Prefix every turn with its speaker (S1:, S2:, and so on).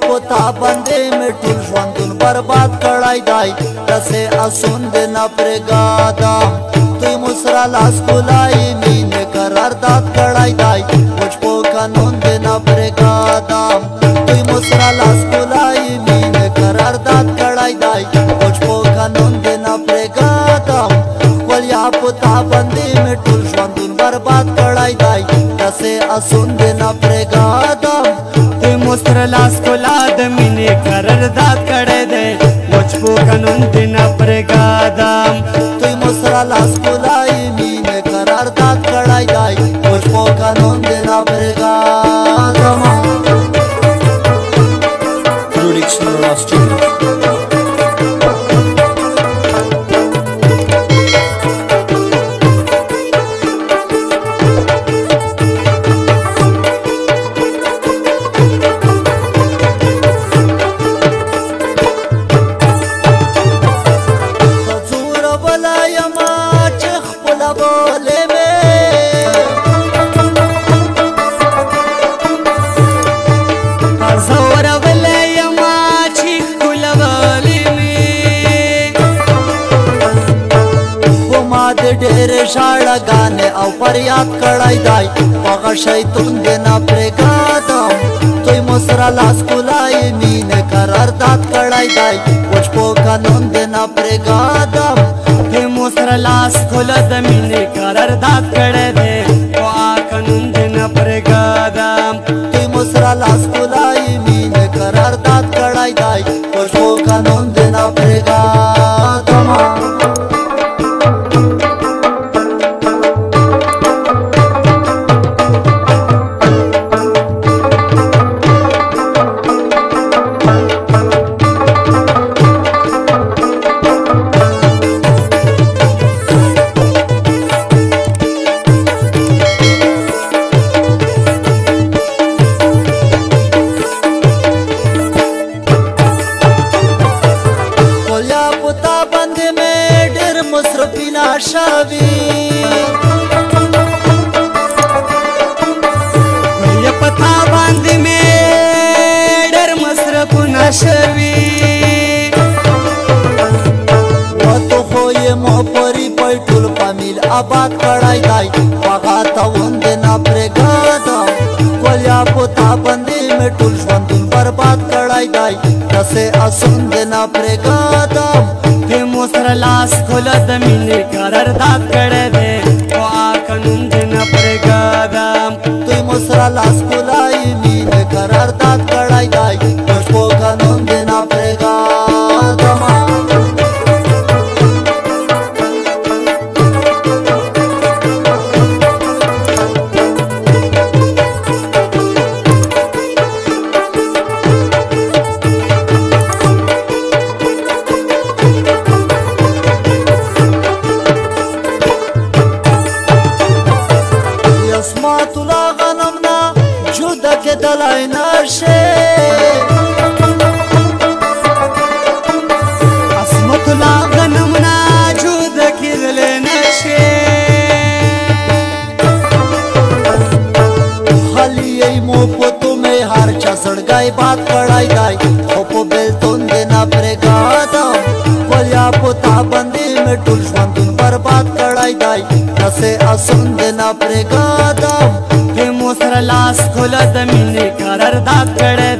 S1: پتا باندې مې ټول ژوندون برباد کړی دی داسې اسون دې نه پرېږده دوی مو سره لاس کولای مینې قرارداد کړی دی وچ په قانون دې نه پرېږده دوی مو سره لاس کولای مینې قرارداد کړی دی وچ په قانون دې نه پرېږده ولیا پتا باندې مې ټول ژوندون برباد کړی دی داسې اسون دې نه پرېږده
S2: मोस्त्र लास को लाद मिने करदाद कड़े दे मुझको कानून देना पड़ेगा दाम
S1: तु मोस्त्र लास को लाई मिने करदाद कड़ाई दाई मुझको कानून देना पड़ेगा दाम
S3: Production Lost
S1: ډېر شاړه غانې او فریاد کړای دی هغه شیطان دې نه پرېږده دوی مو سره لاس کولای مینې قرارداد کړی دی وچ په قانون دې نه پرېږده
S2: دوی مو سره لاس کولای د مینې قرارداد کړی دی او قانون دې نه پرېږده
S1: دوی مو سره لاس کولای مینې قرارداد کړی دی وچ په قانون دې نه پرېږده شاوی
S2: یا پتا باندې مې ډېر مصرف نشوي
S1: وته خو یې مو پری پټول فامیل آباد کړای دی هغه ته وند نه پرېږده ولیا پتا باندې مې ټول ژوندون برباد کړای دی داسې اسون دې نه پرېږده
S2: مو سره لاس کوله د مینې قرارداد کړی دی او قانون دې نه پرېږده
S1: دوی مو سره لاس کولای مینې قرارداد کړی دی وچ په قانون دې نه پرېږده دلای نشه
S2: اسمت لا غنمنا جود کېدل نشه
S1: خالی مو پتو میں ہر چا سڑگائی بات کڑائی دائی خو په بیلتون دې نه پرېږده ولیا پتا باندې مې ټول ژوندون برباد کړی دی داسې اسون دې نه پرېږده
S2: مو سره لاس کوله د مینې قرارداد کړی